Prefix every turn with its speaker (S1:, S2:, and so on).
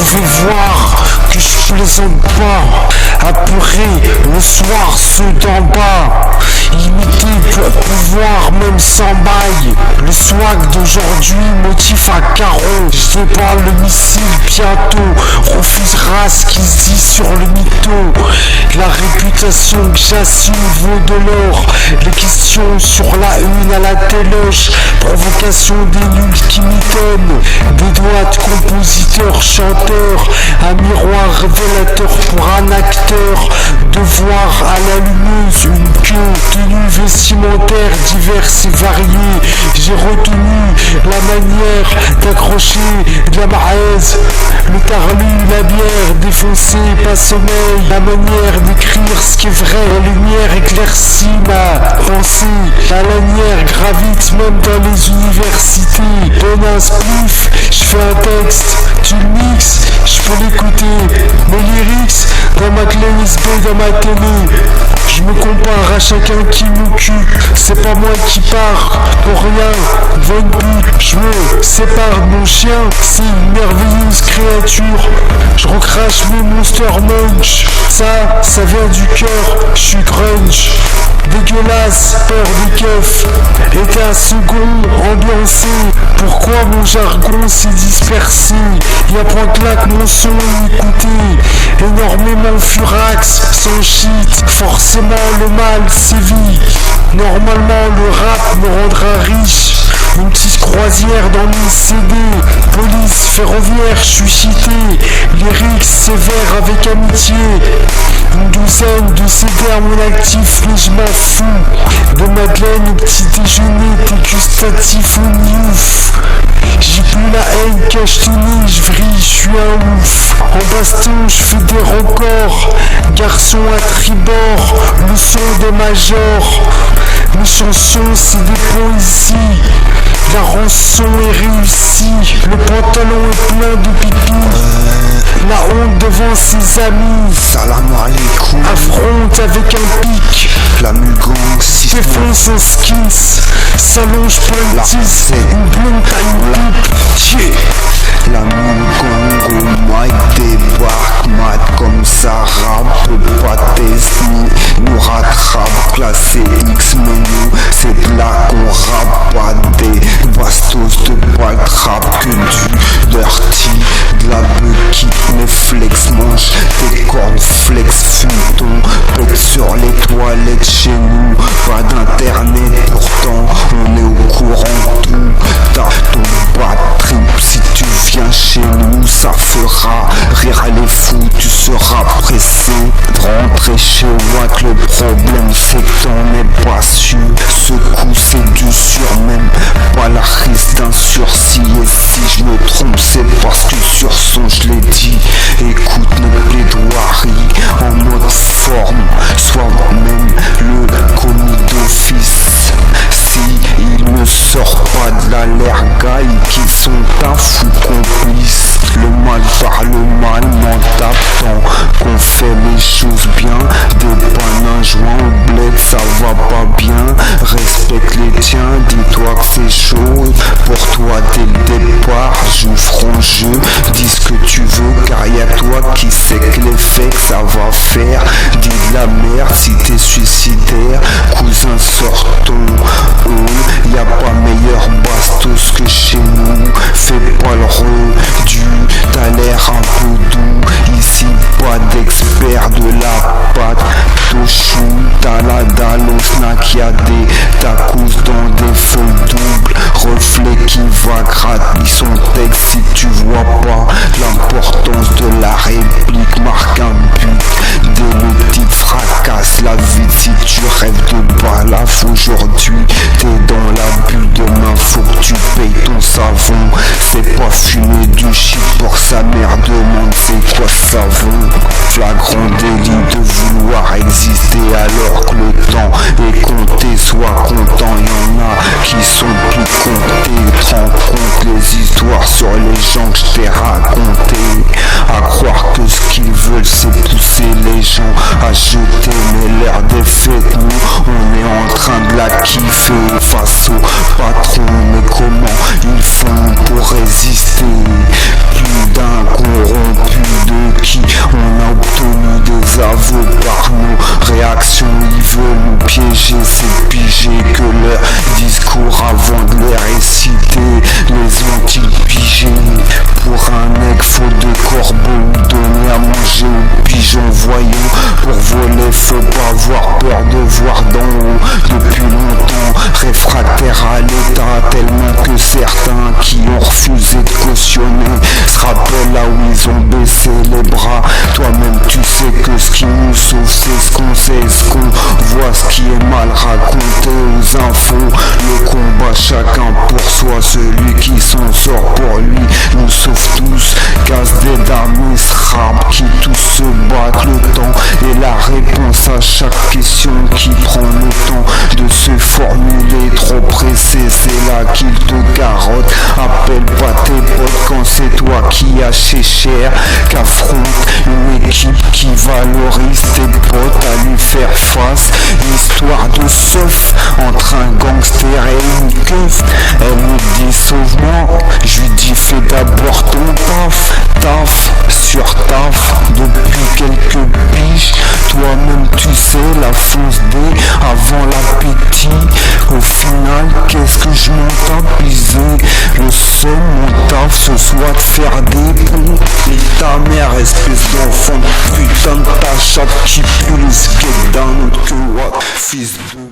S1: pouvez voir que je plaisante pas. Apeuré le soir ceux d'en bas, imiter pour pouvoir même sans bail. Le swag d'aujourd'hui motif à carreau. Je déballe le missile bientôt, refusera ce qu'il se dit sur le mytho. La réputation que j'assume vaut de l'or. Les questions sur la une à la téloche, provocation des nuls qui m'étonnent. Des doigts de compositeur, chanteur, un miroir révélateur pour un acteur. Devoir à la lumineuse, une queue, tenue vestimentaire diverses et variées. J'ai retenu la manière d'accrocher de la maraise, le tarlu, la bière défoncée, pas sommeil, la manière d'écrire ce qui est vrai. La lumière éclaircit ma pensée, la lanière gravite même dans les universités. Donne un spliff, je fais un texte, tu le mixes, je peux l'écouter. Mes lyrics dans ma clé USB, dans ma télé. Je me compare à chacun qui m'occupe. C'est pas moi qui pars pour rien devant une pute. Je me sépare de mon chien, c'est une merveilleuse créature. Je recrache mes Monster Munch. Ça vient du cœur, je suis grunge. Dégueulasse, peur des keufs. Et un second ambiancé. Pourquoi mon jargon s'est dispersé? Y'a point que là que mon son est écouté. Énormément furax, sans shit. Forcément le mal sévit. Normalement le rap me rendra riche. Une petite croisière dans mes CD. Police ferroviaire, je suis cité. Lyrics sévères avec amitié. Une douzaine de CD à mon actif, mais je m'en fous. De Madeleine au petit déjeuner, dégustatif ou niouf. J'ai plus la haine cachetonnée, je vrille, je suis un ouf. En baston, je fais des records. Garçon à tribord, le son des majors. Mes chansons, c'est des poésies. La rançon est réussie. Le pantalon est plein de pipi. La honte devant ses amis.
S2: Salam alaikum.
S1: Affronte avec un pic.
S2: La Mugang, si
S1: défonce un skins. S'allonge plein de tis. Une blonde à une pipe.
S2: La Mugang au mic débarque, mat comme ça rappe, pas Tesni, nous rattrape, classé X menu, c'est de là qu'on rappe, pas des bastos de balle trap, que du dirty, de la bucky, mes flex mange des cornes flex, fume ton bec sur les toilettes chez nous, pas d'internet pourtant, on est au courant tout, t'as ton bad trip si tu viens chez nous, ça fera rire les fous, tu seras pressé de rentrer chez Watt. Le problème c'est que t'en es pas sûr. Ce coup c'est du sur, même pas la risque d'un sursis. Et si je me trompe c'est parce que sur son je l'ai dit. Écoute nos plaidoiries en mode forme, soit même le commis d'office. Si il ne sort pas de l'allergaille, qui sont un fou complice. Le mal par le mal n'en tape tant qu'on fait les choses bien. Dépanne un joint au bled, ça va pas bien. Respecte les tiens, dis-toi que c'est chaud. Pour toi dès le départ, joue franc jeu. Dis ce que tu veux car y'a toi qui sais que l'effet que ça va faire. Dis de la merde si t'es suicidaire. Cousin sort ton hall, y'a pas meilleur bastos que chez nous. Fais pas le redu, t'as l'air un peu doux. Ici pas d'expert de la pâte. Tochou, t'as la dalle au snack, y'a des tacos dans des feuilles doubles. Reflet qui va gratter son texte si tu vois pas l'importance de la réplique. Marque un but, dès le titre fracasse la vie. Si tu rêves de balaf aujourd'hui, t'es dans la bulle, demain faut que tu payes ton savon. C'est pas fumer du shit pour sa mère, demande c'est quoi ce savon. Flagrant délit de vouloir exister alors que le temps est compté. Sois content, y'en a qui sont plus comptés. Te rends compte les histoires sur les gens que je t'ai raconté. À croire que ce qu'ils veulent c'est pousser les gens à jeter, mais l'heure des fêtes, nous on est en train de la kiffer face au patron. Mais comment ils font pour résister? Plus d'un corrompu refusé de cautionner ce rappel là où ils ont baissé les bras. Toi-même tu sais que ce qui nous sauve c'est ce qu'on sait, ce qu'on voit, ce qui est mal raconté aux infos. Le combat chacun pour soi, celui qui s'en sort pour lui nous sauve tous. Casse des dames et ce rap qui tous se battent. Le temps est la réponse à chaque question qui prend le temps de se formuler. Trop pressé, c'est là qu'il te carotte. Appelle pas tes potes quand c'est toi qui achètes cher. Qu'affronte une équipe qui valorise tes potes à lui faire face. Une histoire de seuf entre un gangster et une keuf. Elle me dit sauve-moi, je lui dis fais d'abord ton taf. Taf sur taf depuis quelques piges. Toi-même tu sais la fonce D avant l'appétit. Au final qu'est-ce que je m'en tapisé. Le seul mon taf ce soit de faire des ponts. Et ta mère espèce d'enfant de putain de ta chatte qui pue les skates d'un autre que what, fils de